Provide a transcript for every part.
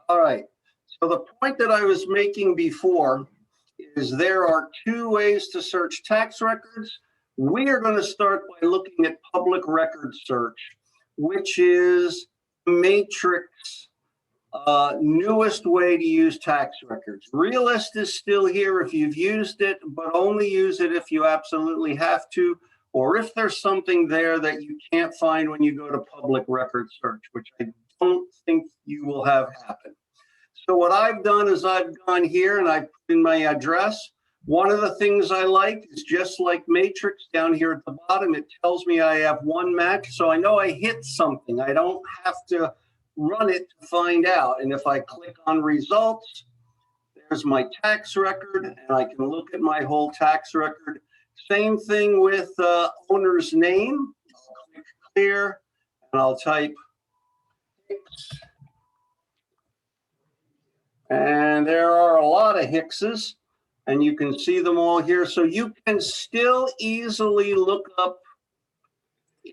All right. So the point that I was making before is there are two ways to search tax records. We are going to start by looking at public record search, which is Matrix newest way to use tax records. Realist is still here if you've used it, but only use it if you absolutely have to, or if there's something there that you can't find when you go to public record search, which I don't think you will have happen. So what I've done is I've gone here and I put in my address. One of the things I like is just like Matrix down here at the bottom, it tells me I have one match. So I know I hit something. I don't have to run it to find out. And if I click on results, there's my tax record and I can look at my whole tax record. Same thing with owner's name. I'll click clear and I'll type Hicks. And there are a lot of Hickses and you can see them all here. So you can still easily look up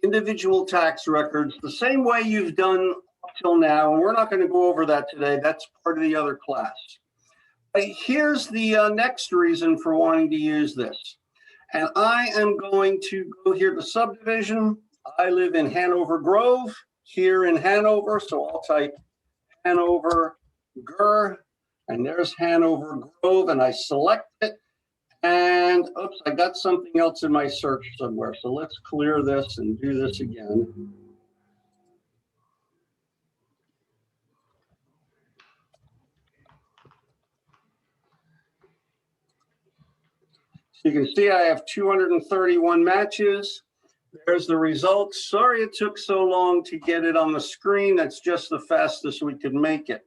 individual tax records the same way you've done up till now. And we're not going to go over that today. That's part of the other class. But here's the next reason for wanting to use this. And I am going to go here to subdivision. I live in Hanover Grove here in Hanover. So I'll type Hanover Gur, and there's Hanover Grove, and I select it. And oops, I got something else in my search somewhere. So let's clear this and do this again. So you can see I have 231 matches. There's the results. Sorry it took so long to get it on the screen. That's just the fastest we could make it.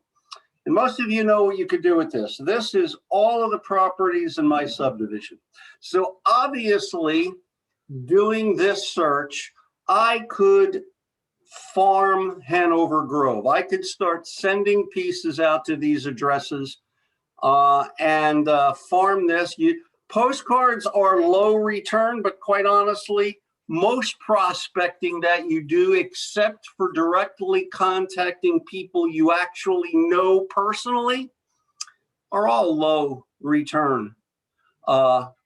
And most of you know what you could do with this. This is all of the properties in my subdivision. So obviously, doing this search, I could farm Hanover Grove. I could start sending pieces out to these addresses and farm this. Postcards are low return, but quite honestly, most prospecting that you do, except for directly contacting people you actually know personally, are all low return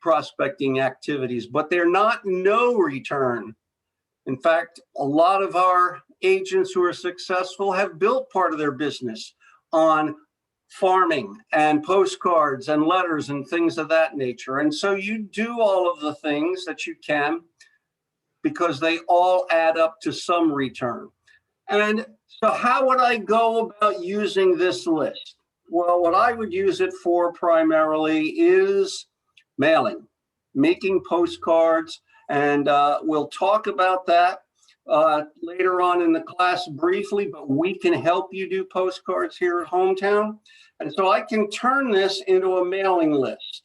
prospecting activities, but they're not no return. In fact, a lot of our agents who are successful have built part of their business on farming and postcards and letters and things of that nature. And so you do all of the things that you can, because they all add up to some return. And so how would I go about using this list? Well, what I would use it for primarily is mailing, making postcards, and we'll talk about that later on in the class briefly, but we can help you do postcards here at Hometown. And so I can turn this into a mailing list.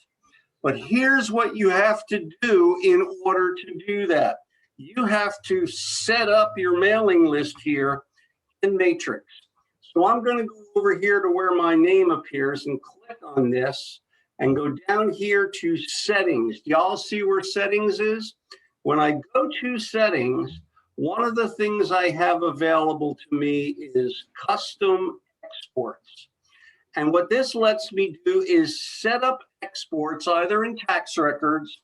But here's what you have to do in order to do that. You have to set up your mailing list here in Matrix. So I'm going to go over here to where my name appears and click on this and go down here to settings. Do y'all see where settings is? When I go to settings, one of the things I have available to me is custom exports. And what this lets me do is set up exports either in tax records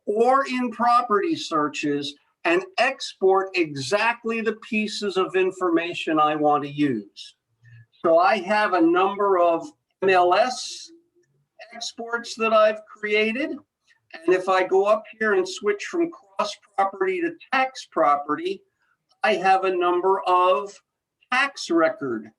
or in property searches and export exactly the pieces of information I want to use. So I have a number of MLS exports that I've created. And if I go up here and switch from cross property to tax property, I have a number of tax record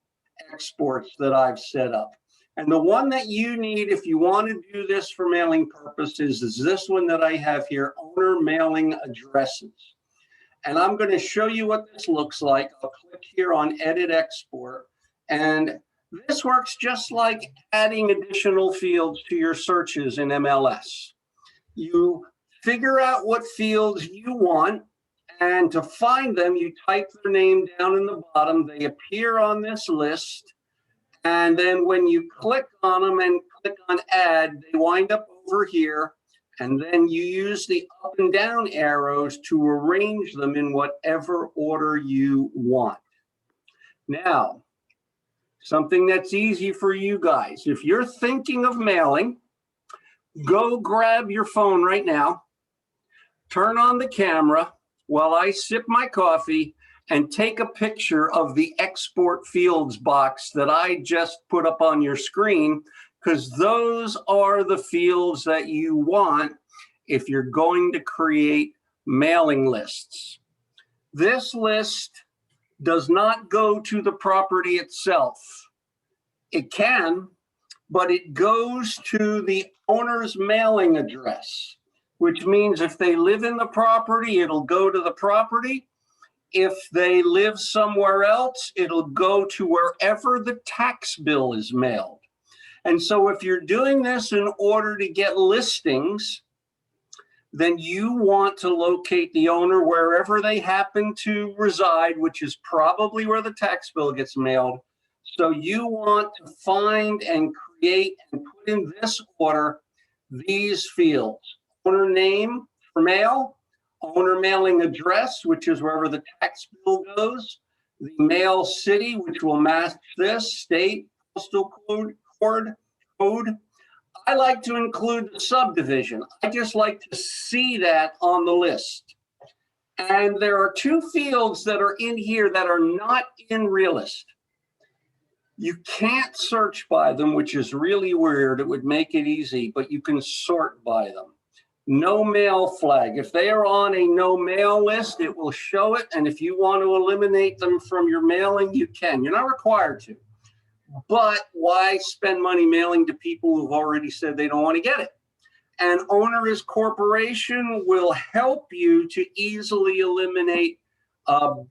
exports that I've set up. And the one that you need if you want to do this for mailing purposes is this one that I have here, owner mailing addresses. And I'm going to show you what this looks like. I'll click here on edit export. And this works just like adding additional fields to your searches in MLS. You figure out what fields you want, and to find them, you type their name down in the bottom. They appear on this list. And then when you click on them and click on add, they wind up over here. And then you use the up and down arrows to arrange them in whatever order you want. Now, something that's easy for you guys. If you're thinking of mailing, go grab your phone right now, turn on the camera while I sip my coffee, and take a picture of the export fields box that I just put up on your screen, because those are the fields that you want if you're going to create mailing lists. This list does not go to the property itself. It can, but it goes to the owner's mailing address, which means if they live in the property, it'll go to the property. If they live somewhere else, it'll go to wherever the tax bill is mailed. And so if you're doing this in order to get listings, then you want to locate the owner wherever they happen to reside, which is probably where the tax bill gets mailed. So you want to find and create and put in this order these fields: owner name for mail, owner mailing address, which is wherever the tax bill goes, the mail city, which will match this, state, postal code. I like to include the subdivision. I just like to see that on the list. And there are two fields that are in here that are not in Realist. You can't search by them, which is really weird. It would make it easy, but you can sort by them. No mail flag. If they are on a no mail list, it will show it. And if you want to eliminate them from your mailing, you can. You're not required to. But why spend money mailing to people who've already said they don't want to get it? And owner as corporation will help you to easily eliminate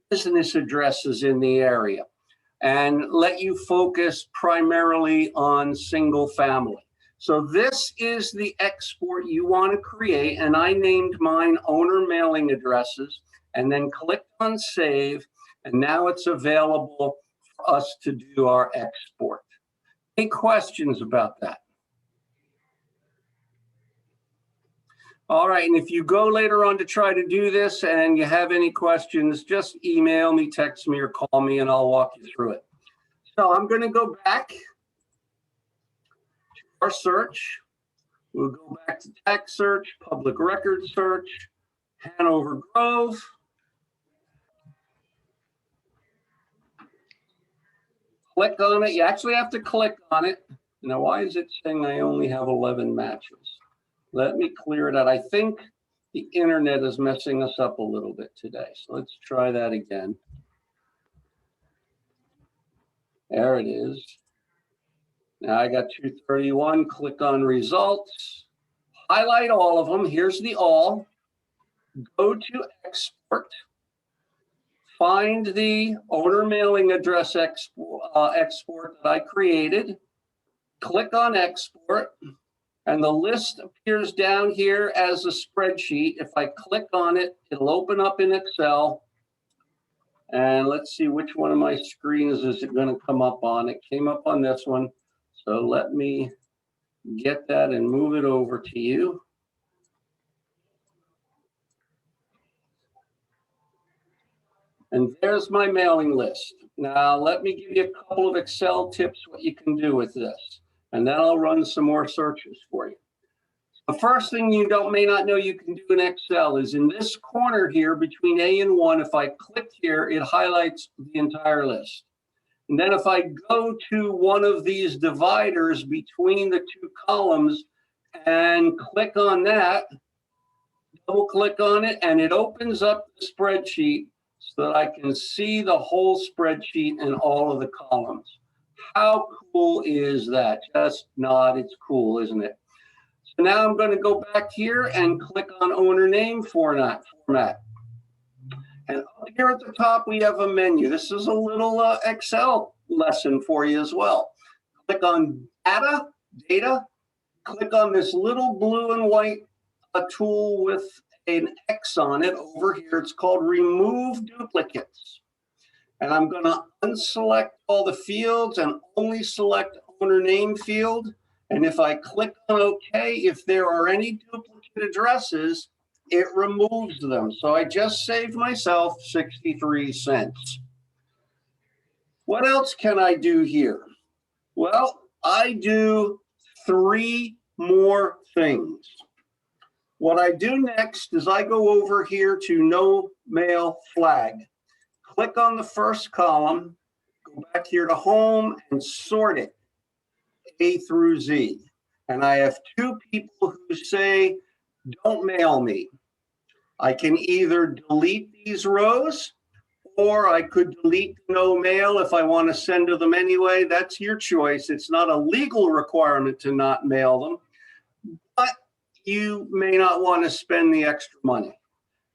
business addresses in the area and let you focus primarily on single family. So this is the export you want to create, and I named mine owner mailing addresses, and then clicked on save, and now it's available for us to do our export. Any questions about that? All right, and if you go later on to try to do this and you have any questions, just email me, text me, or call me, and I'll walk you through it. So I'm going to go back to our search. We'll go back to tax search, public record search, Hanover Grove. Click on it. You actually have to click on it. Now, why is it saying I only have 11 matches? Let me clear it out. I think the internet is messing us up a little bit today. So let's try that again. There it is. Now I got 231. Click on results. Highlight all of them. Here's the all. Go to export. Find the owner mailing address export that I created. Click on export. And the list appears down here as a spreadsheet. If I click on it, it'll open up in Excel. And let's see which one of my screens is it going to come up on. It came up on this one. So let me get that and move it over to you. And there's my mailing list. Now let me give you a couple of Excel tips what you can do with this. And then I'll run some more searches for you. The first thing you may not know you can do in Excel is in this corner here between A and 1, if I click here, it highlights the entire list. And then if I go to one of these dividers between the two columns and click on that, double click on it, and it opens up the spreadsheet so that I can see the whole spreadsheet and all of the columns. How cool is that? Just nod, it's cool, isn't it? So now I'm going to go back here and click on owner name format. And up here at the top, we have a menu. This is a little Excel lesson for you as well. Click on data, click on this little blue and white tool with an X on it over here. It's called remove duplicates. And I'm going to unselect all the fields and only select owner name field. And if I click on OK, if there are any duplicate addresses, it removes them. So I just saved myself 63 cents. What else can I do here? Well, I do 3 more things. What I do next is I go over here to No Mail Flag. Click on the first column, go back here to Home and sort it, A through Z. And I have 2 people who say, don't mail me. I can either delete these rows, or I could delete no mail if I want to send to them anyway. That's your choice. It's not a legal requirement to not mail them, but you may not want to spend the extra money.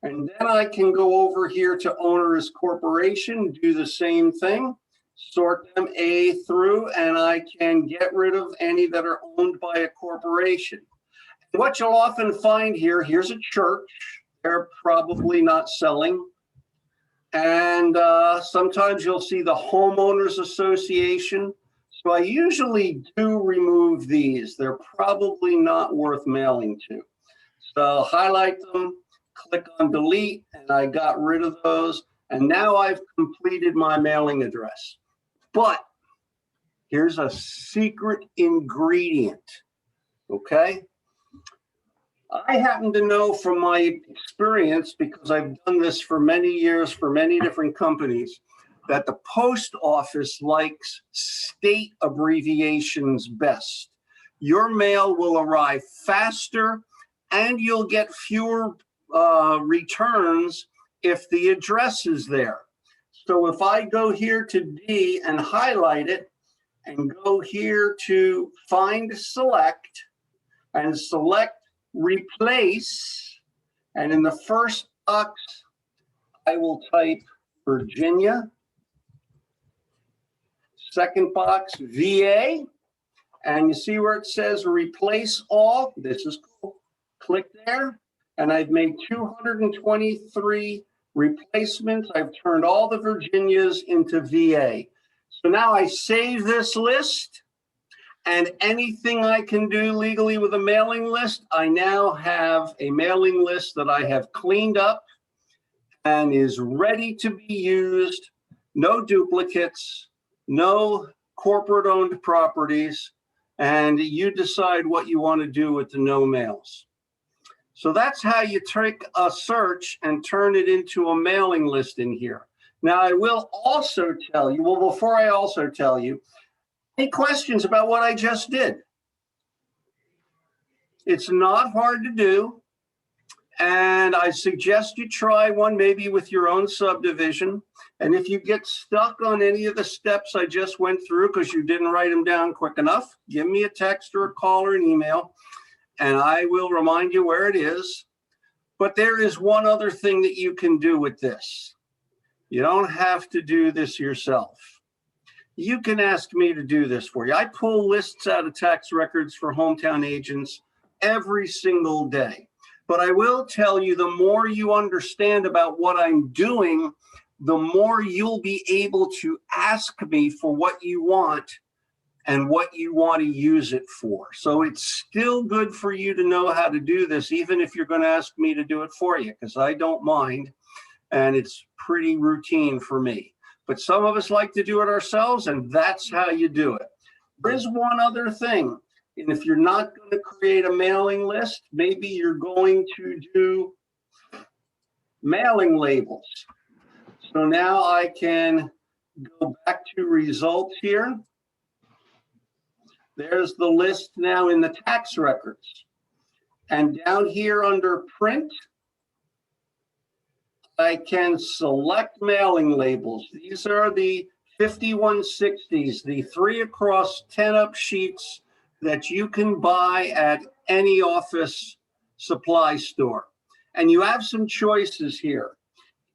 And then I can go over here to Owners Corporation, do the same thing, sort them A through, and I can get rid of any that are owned by a corporation. What you'll often find here, here's a church. They're probably not selling. And sometimes you'll see the Homeowners Association. So I usually do remove these. They're probably not worth mailing to. So highlight them, click on delete, and I got rid of those. And now I've completed my mailing address. But here's a secret ingredient, okay? I happen to know from my experience, because I've done this for many years for many different companies, that the post office likes state abbreviations best. Your mail will arrive faster and you'll get fewer returns if the address is there. So if I go here to D and highlight it and go here to Find Select and select Replace, and in the first box, I will type Virginia. Second box, VA, and you see where it says Replace All. This is cool. Click there, and I've made 223 replacements. I've turned all the Virginias into VA. So now I save this list. And anything I can do legally with a mailing list, I now have a mailing list that I have cleaned up and is ready to be used. No duplicates, no corporate-owned properties, and you decide what you want to do with the no mails. So that's how you take a search and turn it into a mailing list in here. Now, I will also tell you, well, before I also tell you, any questions about what I just did? It's not hard to do, and I suggest you try one maybe with your own subdivision. And if you get stuck on any of the steps I just went through because you didn't write them down quick enough, give me a text or a call or an email, and I will remind you where it is. But there is one other thing that you can do with this. You don't have to do this yourself. You can ask me to do this for you. I pull lists out of tax records for hometown agents every single day. But I will tell you, the more you understand about what I'm doing, the more you'll be able to ask me for what you want and what you want to use it for. So it's still good for you to know how to do this, even if you're going to ask me to do it for you, because I don't mind, and it's pretty routine for me. But some of us like to do it ourselves, and that's how you do it. There is one other thing, and if you're not going to create a mailing list, maybe you're going to do mailing labels. So now I can go back to results here. There's the list now in the tax records. And down here under print, I can select mailing labels. These are the 5160s, the 3 across 10 up sheets that you can buy at any office supply store. And you have some choices here.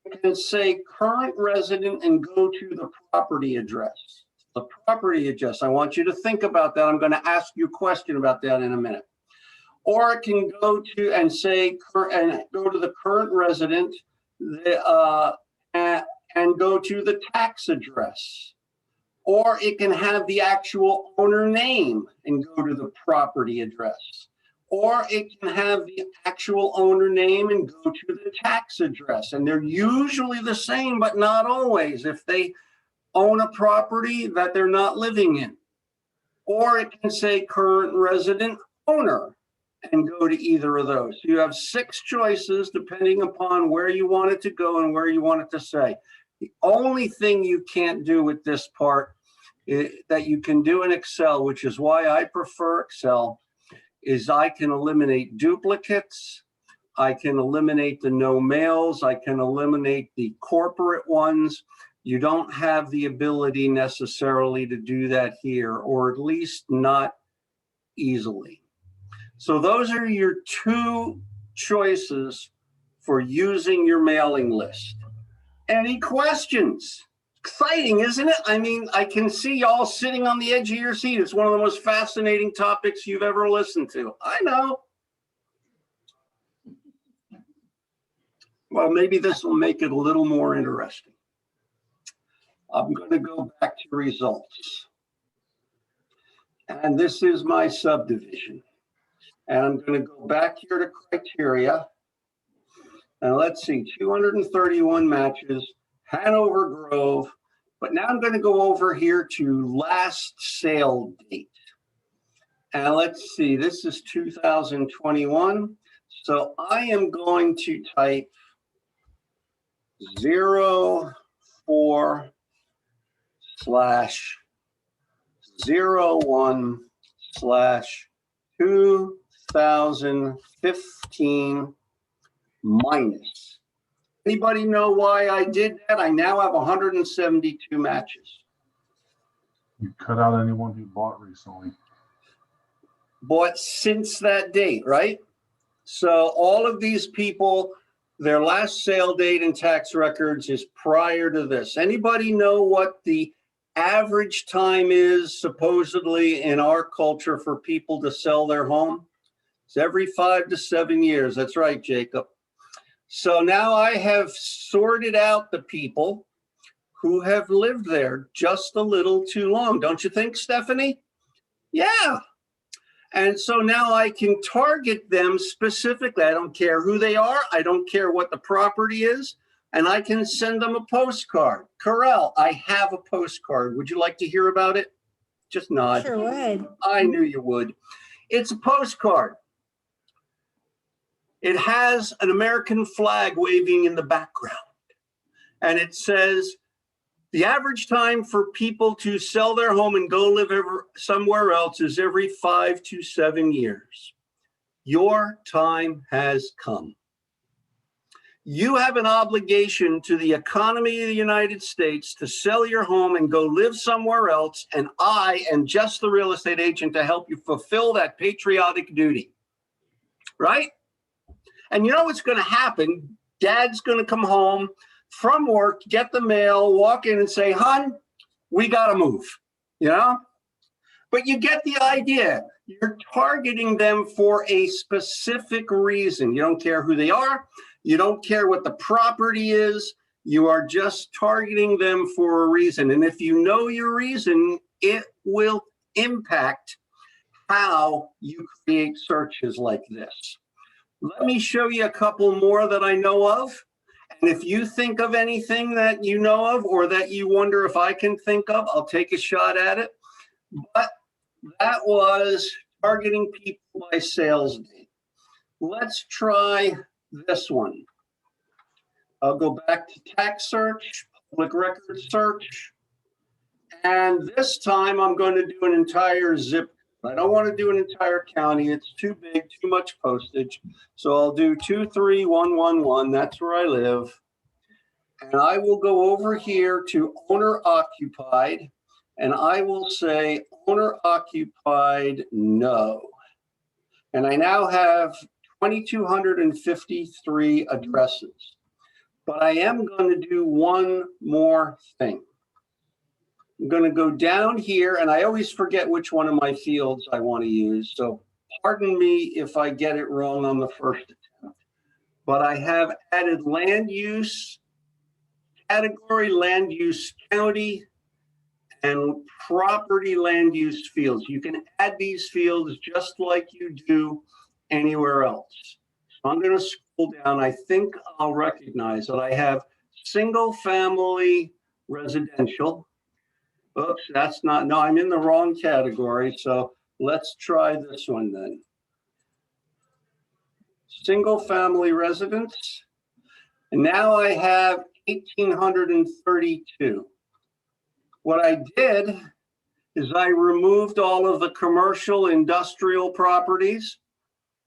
You can say current resident and go to the property address. The property address, I want you to think about that. I'm going to ask you a question about that in a minute. Or it can go to and say, and go to the current resident, and go to the tax address. Or it can have the actual owner name and go to the property address. Or it can have the actual owner name and go to the tax address. And they're usually the same, but not always, if they own a property that they're not living in. or it can say current resident owner and go to either of those. You have 6 choices depending upon where you want it to go and where you want it to say. The only thing you can't do with this part that you can do in Excel, which is why I prefer Excel, is I can eliminate duplicates. I can eliminate the no mails. I can eliminate the corporate ones. You don't have the ability necessarily to do that here, or at least not easily. So those are your 2 choices for using your mailing list. Any questions? Exciting, isn't it? I mean, I can see y'all sitting on the edge of your seat. It's one of the most fascinating topics you've ever listened to. I know. Well, maybe this will make it a little more interesting. I'm going to go back to results. And this is my subdivision. And I'm going to go back here to criteria. And let's see, 231 matches, Hanover Grove. But now I'm going to go over here to last sale date. And let's see, this is 2021. So I am going to type 04/01/2015 minus. Anybody know why I did that? I now have 172 matches. You cut out anyone who bought recently. Bought since that date, right? So all of these people, their last sale date and tax records is prior to this. Anybody know what the average time is supposedly in our culture for people to sell their home? It's every 5 to 7 years. That's right, Jacob. So now I have sorted out the people who have lived there just a little too long. Don't you think, Stephanie? Yeah. And so now I can target them specifically. I don't care who they are. I don't care what the property is. And I can send them a postcard. Corel, I have a postcard. Would you like to hear about it? Just nod. Sure would. I knew you would. It's a postcard. It has an American flag waving in the background. And it says, the average time for people to sell their home and go live somewhere else is every 5 to 7 years. Your time has come. You have an obligation to the economy of the United States to sell your home and go live somewhere else. And I am just the real estate agent to help you fulfill that patriotic duty. Right? And you know what's going to happen? Dad's going to come home from work, get the mail, walk in and say, hon, we got to move, you know? But you get the idea. You're targeting them for a specific reason. You don't care who they are. You don't care what the property is. You are just targeting them for a reason. And if you know your reason, it will impact how you create searches like this. Let me show you a couple more that I know of. And if you think of anything that you know of or that you wonder if I can think of, I'll take a shot at it. But that was targeting people by sales date. Let's try this one. I'll go back to tax search, public record search. And this time I'm going to do an entire zip. I don't want to do an entire county. It's too big, too much postage. So I'll do 23111. That's where I live. And I will go over here to owner occupied. And I will say owner occupied, no. And I now have 2,253 addresses. But I am going to do one more thing. I'm going to go down here, and I always forget which one of my fields I want to use. So pardon me if I get it wrong on the first attempt. But I have added land use, category land use county, and property land use fields. You can add these fields just like you do anywhere else. So I'm going to scroll down. I think I'll recognize that I have single family residential. Oops, that's not, no, I'm in the wrong category. So let's try this one then. Single family residence. And now I have 1,832. What I did is I removed all of the commercial industrial properties.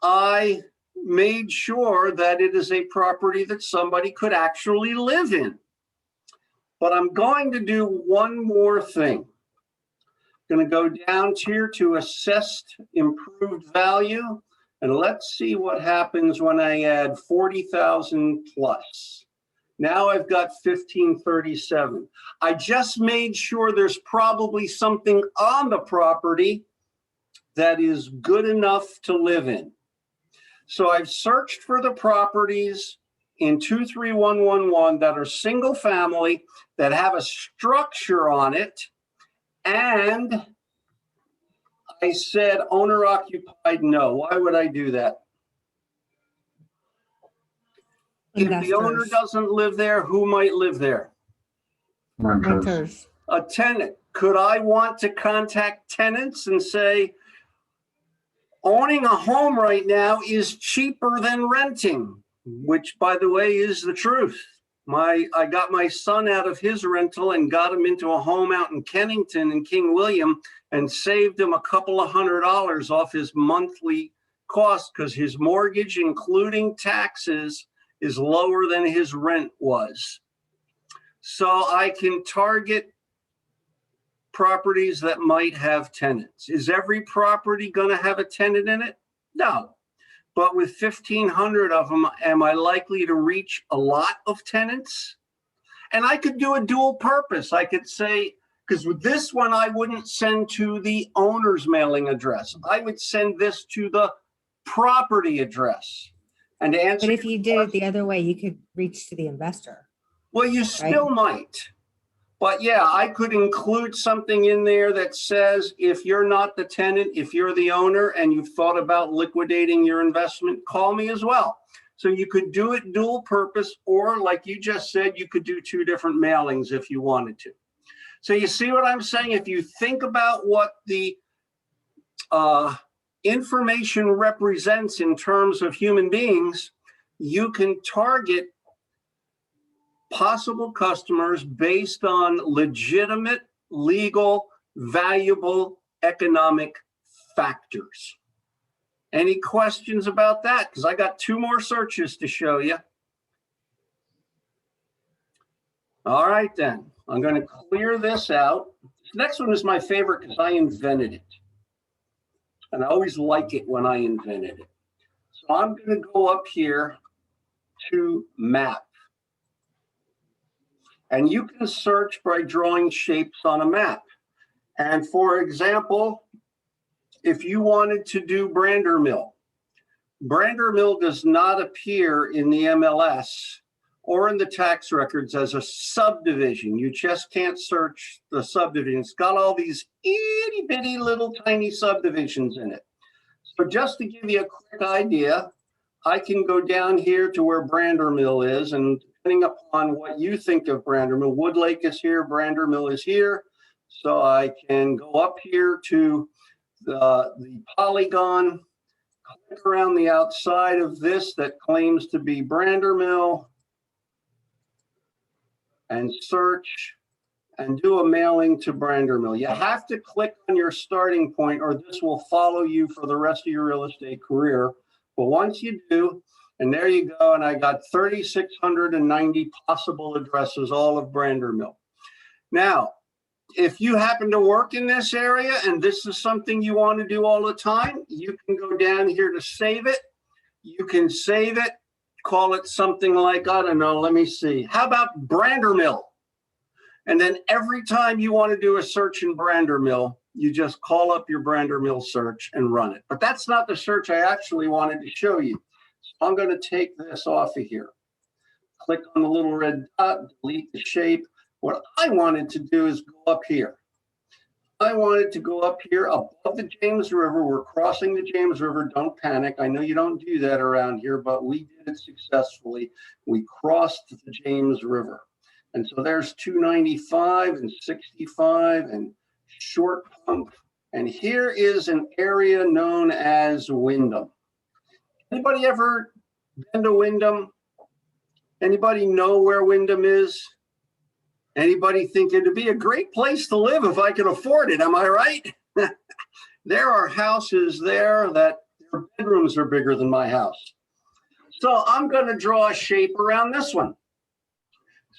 I made sure that it is a property that somebody could actually live in. But I'm going to do one more thing. I'm going to go down here to assessed improved value. And let's see what happens when I add 40,000 plus. Now I've got 1,537. I just made sure there's probably something on the property that is good enough to live in. So I've searched for the properties in 23111 that are single family, that have a structure on it, and I said owner occupied no. Why would I do that? If the owner doesn't live there, who might live there? Renters. A tenant. Could I want to contact tenants and say, owning a home right now is cheaper than renting, which, by the way, is the truth. I got my son out of his rental and got him into a home out in Kennington and King William and saved him a couple of $100 off his monthly cost because his mortgage, including taxes, is lower than his rent was. So I can target properties that might have tenants. Is every property going to have a tenant in it? No. But with 1,500 of them, am I likely to reach a lot of tenants? And I could do a dual purpose. I could say, because with this one, I wouldn't send to the owner's mailing address. I would send this to the property address. And to answer, but if you did it the other way, you could reach to the investor. well, you still might. But yeah, I could include something in there that says, if you're not the tenant, if you're the owner and you've thought about liquidating your investment, call me as well. So you could do it dual purpose, or like you just said, you could do 2 different mailings if you wanted to. So you see what I'm saying? If you think about what the information represents in terms of human beings, you can target possible customers based on legitimate, legal, valuable economic factors. Any questions about that? Because I got 2 more searches to show you. All right, then. I'm going to clear this out. The next one is my favorite because I invented it. And I always like it when I invented it. So I'm going to go up here to map. And you can search by drawing shapes on a map. And for example, if you wanted to do Brander Mill, Brander Mill does not appear in the MLS or in the tax records as a subdivision. You just can't search the subdivision. It's got all these itty bitty little tiny subdivisions in it. So just to give you a quick idea, I can go down here to where Brander Mill is, and depending upon what you think of Brander Mill, Wood Lake is here, Brander Mill is here. So I can go up here to the polygon, click around the outside of this that claims to be Brander Mill, and search and do a mailing to Brander Mill. You have to click on your starting point or this will follow you for the rest of your real estate career. But once you do, and there you go, and I got 3,690 possible addresses, all of Brander Mill. Now, if you happen to work in this area and this is something you want to do all the time, you can go down here to save it. You can save it, call it something like, I don't know, let me see. How about Brander Mill? And then every time you want to do a search in Brander Mill, you just call up your Brander Mill search and run it. But that's not the search I actually wanted to show you. So I'm going to take this off of here. Click on the little red dot, delete the shape. What I wanted to do is go up here. I wanted to go up here above the James River. We're crossing the James River. Don't panic. I know you don't do that around here, but we did it successfully. We crossed the James River. And so there's 295 and 65 and Short Pump. And here is an area known as Wyndham. Anybody ever been to Wyndham? Anybody know where Wyndham is? Anybody think it'd be a great place to live if I could afford it? Am I right? There are houses there that their bedrooms are bigger than my house. So I'm going to draw a shape around this one.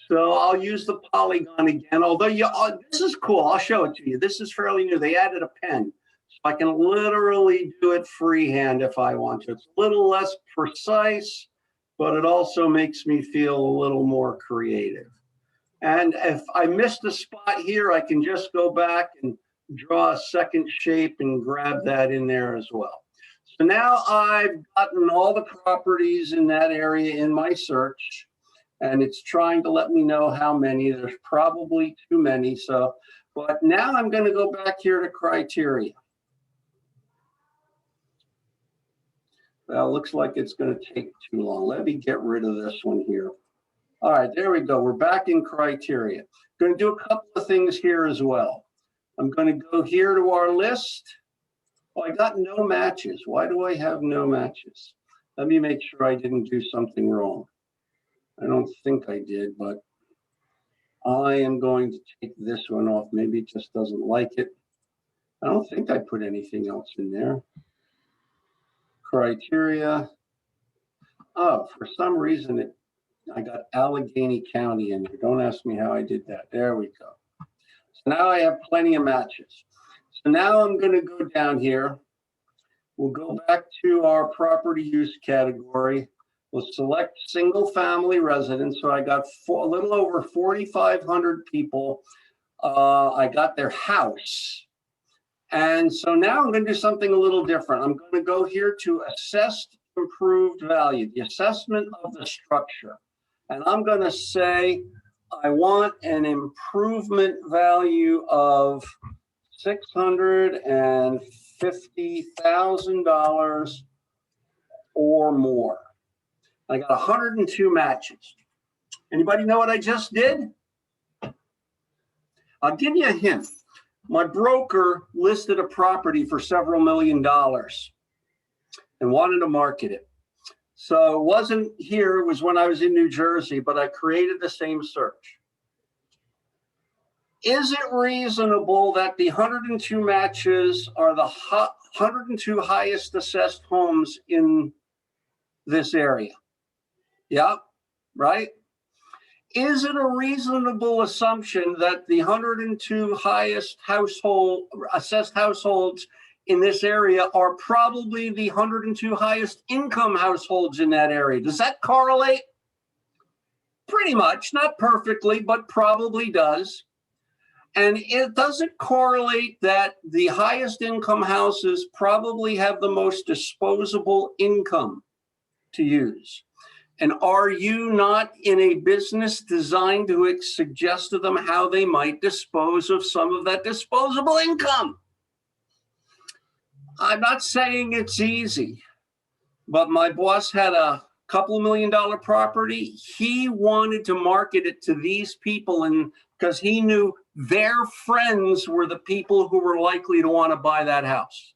So I'll use the polygon again, although this is cool. I'll show it to you. This is fairly new. They added a pen. So I can literally do it freehand if I want to. It's a little less precise, but it also makes me feel a little more creative. And if I missed a spot here, I can just go back and draw a second shape and grab that in there as well. So now I've gotten all the properties in that area in my search, and it's trying to let me know how many. There's probably too many. So, but now I'm going to go back here to criteria. Well, looks like it's going to take too long. Let me get rid of this one here. All right, there we go. We're back in criteria. Going to do a couple of things here as well. I'm going to go here to our list. Oh, I got no matches. Why do I have no matches? Let me make sure I didn't do something wrong. I don't think I did, but I am going to take this one off. Maybe it just doesn't like it. I don't think I put anything else in there. Criteria. Oh, for some reason, I got Allegheny County in there. Don't ask me how I did that. There we go. So now I have plenty of matches. So now I'm going to go down here. We'll go back to our property use category. We'll select single family residence. So I got a little over 4,500 people. I got their house. And so now I'm going to do something a little different. I'm going to go here to assessed improved value, the assessment of the structure. And I'm going to say I want an improvement value of $650,000 or more. I got 102 matches. Anybody know what I just did? I'll give you a hint. My broker listed a property for several $1 million and wanted to market it. So it wasn't here, it was when I was in New Jersey, but I created the same search. Is it reasonable that the 102 matches are the 102 highest assessed homes in this area? Yeah, right? Is it a reasonable assumption that the 102 highest assessed households in this area are probably the 102 highest income households in that area? Does that correlate? Pretty much, not perfectly, but probably does. And it doesn't correlate that the highest income houses probably have the most disposable income to use. And are you not in a business designed to suggest to them how they might dispose of some of that disposable income? I'm not saying it's easy, but my boss had a couple $1 million property. He wanted to market it to these people, and because he knew their friends were the people who were likely to want to buy that house.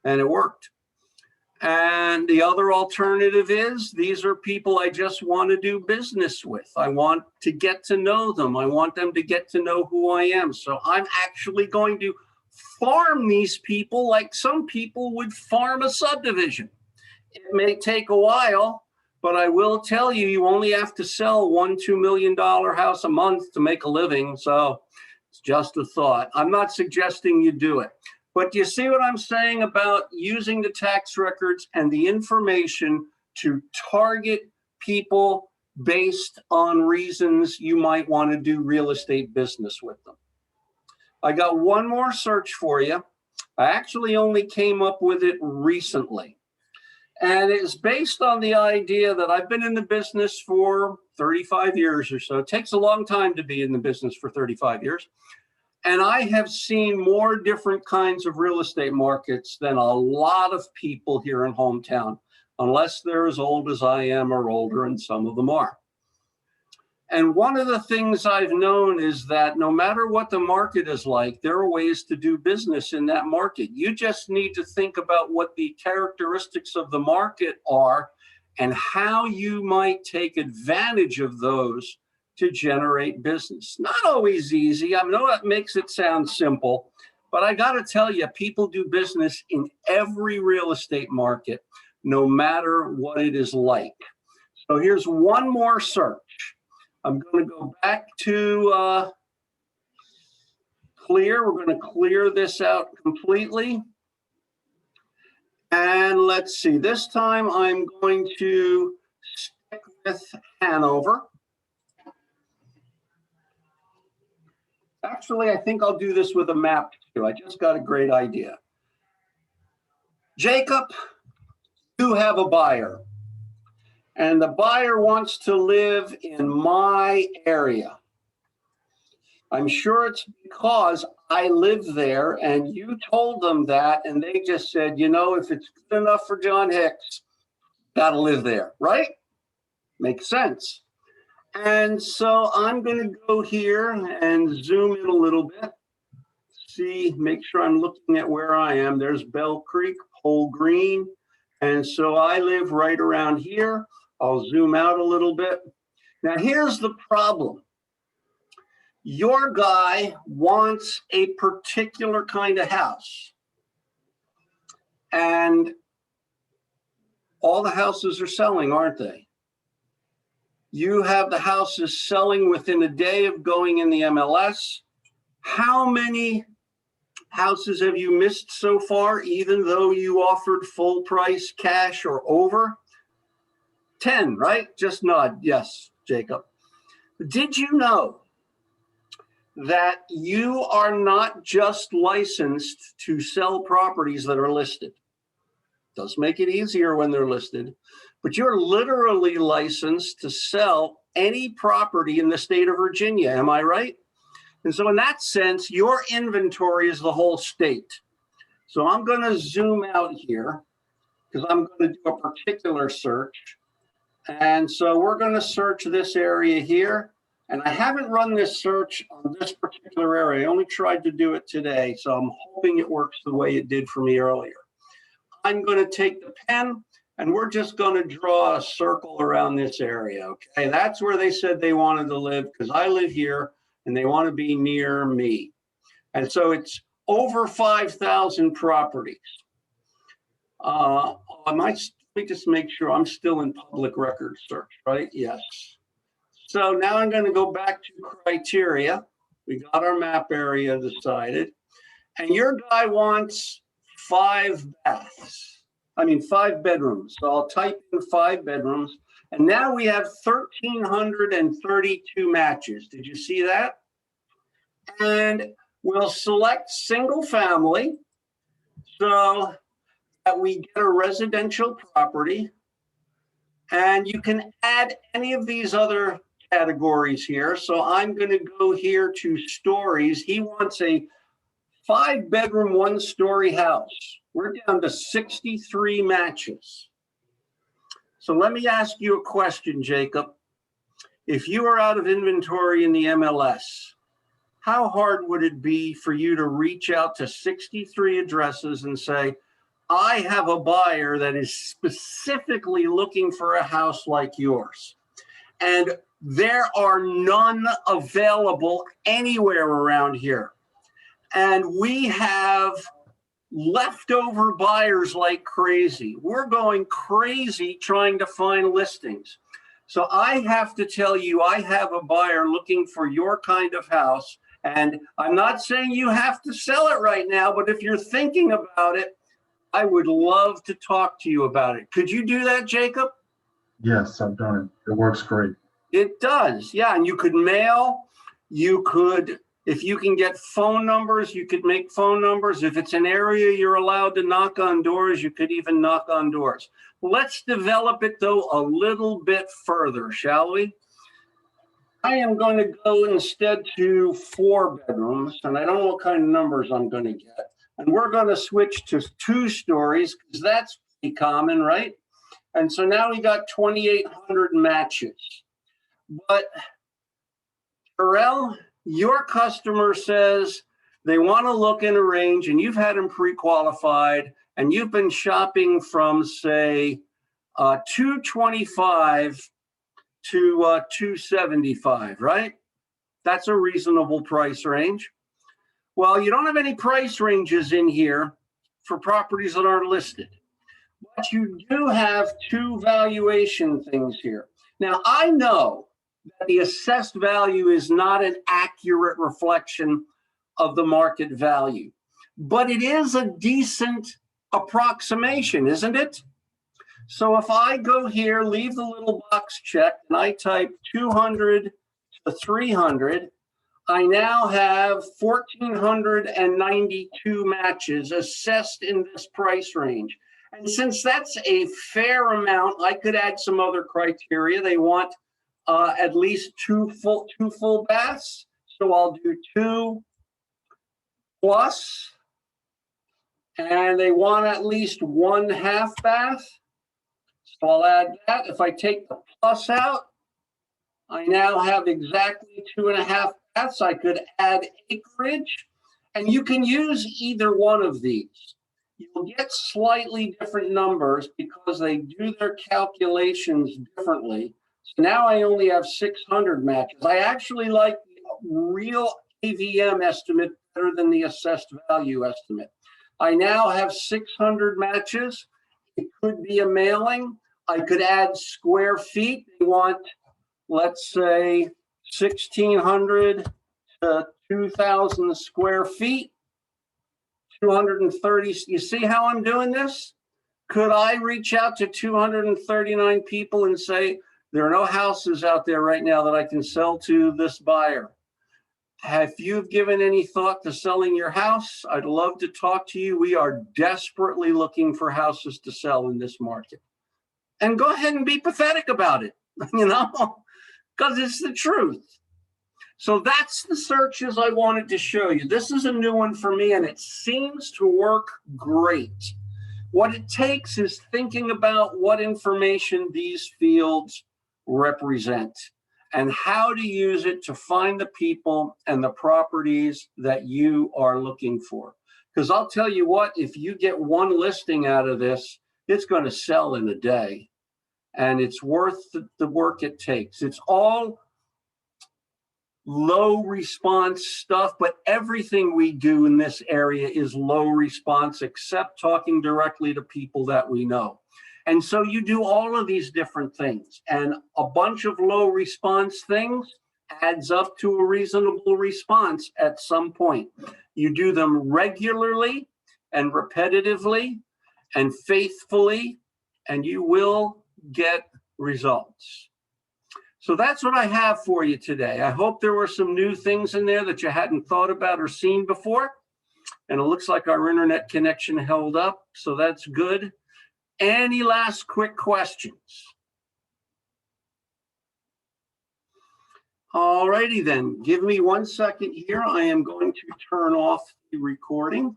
And it worked. And the other alternative is these are people I just want to do business with. I want to get to know them. I want them to get to know who I am. So I'm actually going to farm these people like some people would farm a subdivision. It may take a while, but I will tell you, you only have to sell $1-2 million house a month to make a living. So it's just a thought. I'm not suggesting you do it. But do you see what I'm saying about using the tax records and the information to target people based on reasons you might want to do real estate business with them? I got one more search for you. I actually only came up with it recently. And it's based on the idea that I've been in the business for 35 years or so. It takes a long time to be in the business for 35 years. And I have seen more different kinds of real estate markets than a lot of people here in hometown, unless they're as old as I am or older, and some of them are. And one of the things I've known is that no matter what the market is like, there are ways to do business in that market. You just need to think about what the characteristics of the market are and how you might take advantage of those to generate business. Not always easy. I know that makes it sound simple, but I got to tell you, people do business in every real estate market, no matter what it is like. So here's one more search. I'm going to go back to clear. We're going to clear this out completely. And let's see, this time I'm going to stick with Hanover. Actually, I think I'll do this with a map too. I just got a great idea. Jacob, you have a buyer. And the buyer wants to live in my area. I'm sure it's because I live there and you told them that, and they just said, you know, if it's good enough for John Hicks, gotta live there, right? Makes sense. And so I'm going to go here and zoom in a little bit. See, make sure I'm looking at where I am. There's Bell Creek, Pole Green. And so I live right around here. I'll zoom out a little bit. Now, here's the problem. Your guy wants a particular kind of house. And all the houses are selling, aren't they? You have the houses selling within a day of going in the MLS. How many houses have you missed so far, even though you offered full price cash or over? 10, right? Just nod. Yes, Jacob. Did you know that you are not just licensed to sell properties that are listed? Does make it easier when they're listed, but you're literally licensed to sell any property in the state of Virginia. Am I right? And so in that sense, your inventory is the whole state. So I'm going to zoom out here because I'm going to do a particular search. And so we're going to search this area here. And I haven't run this search on this particular area. I only tried to do it today. So I'm hoping it works the way it did for me earlier. I'm going to take the pen and we're just going to draw a circle around this area. Okay, that's where they said they wanted to live because I live here and they want to be near me. And so it's over 5,000 properties. Let me just make sure I'm still in public record search, right? Yes. So now I'm going to go back to criteria. We got our map area decided. And your guy wants 5 bedrooms. So I'll type in 5 bedrooms. And now we have 1,332 matches. Did you see that? And we'll select single family so that we get a residential property. And you can add any of these other categories here. So I'm going to go here to stories. He wants a 5-bedroom, 1-story house. We're down to 63 matches. So let me ask you a question, Jacob. If you are out of inventory in the MLS, how hard would it be for you to reach out to 63 addresses and say, I have a buyer that is specifically looking for a house like yours, and there are none available anywhere around here. And we have leftover buyers like crazy. We're going crazy trying to find listings. So I have to tell you, I have a buyer looking for your kind of house. And I'm not saying you have to sell it right now, but if you're thinking about it, I would love to talk to you about it. Could you do that, Jacob? Yes, I've done it. It works great. It does, yeah. And you could mail, you could, if you can get phone numbers, you could make phone numbers. If it's an area you're allowed to knock on doors, you could even knock on doors. Let's develop it, though, a little bit further, shall we? I am going to go instead to 4 bedrooms, and I don't know what kind of numbers I'm going to get. And we're going to switch to 2 stories because that's pretty common, right? And so now we got 2,800 matches. But Terrell, your customer says they want to look in a range and you've had them pre-qualified and you've been shopping from, say, 225 to 275, right? That's a reasonable price range. Well, you don't have any price ranges in here for properties that aren't listed, but you do have two valuation things here. Now, I know that the assessed value is not an accurate reflection of the market value, but it is a decent approximation, isn't it? So if I go here, leave the little box checked, and I type 200 to 300, I now have 1,492 matches assessed in this price range. And since that's a fair amount, I could add some other criteria. They want at least two full baths. So I'll do 2 plus, and they want at least 1 half bath. So I'll add that. If I take the plus out, I now have exactly 2.5 baths. I could add acreage, and you can use either one of these. You'll get slightly different numbers because they do their calculations differently. So now I only have 600 matches. I actually like the real AVM estimate better than the assessed value estimate. I now have 600 matches. It could be a mailing. I could add square feet. They want, let's say, 1,600 to 2,000 square feet, 230. You see how I'm doing this? Could I reach out to 239 people and say, there are no houses out there right now that I can sell to this buyer? Have you given any thought to selling your house? I'd love to talk to you. We are desperately looking for houses to sell in this market. And go ahead and be pathetic about it, because it's the truth. So that's the searches I wanted to show you. This is a new one for me, and it seems to work great. What it takes is thinking about what information these fields represent and how to use it to find the people and the properties that you are looking for. Because I'll tell you what, if you get one listing out of this, it's going to sell in a day. And it's worth the work it takes. It's all low response stuff, but everything we do in this area is low response, except talking directly to people that we know. And so you do all of these different things, and a bunch of low response things adds up to a reasonable response at some point. You do them regularly and repetitively and faithfully, and you will get results. So that's what I have for you today. I hope there were some new things in there that you hadn't thought about or seen before. And it looks like our internet connection held up, so that's good. Any last quick questions? All righty then, give me 1 second here. I am going to turn off the recording.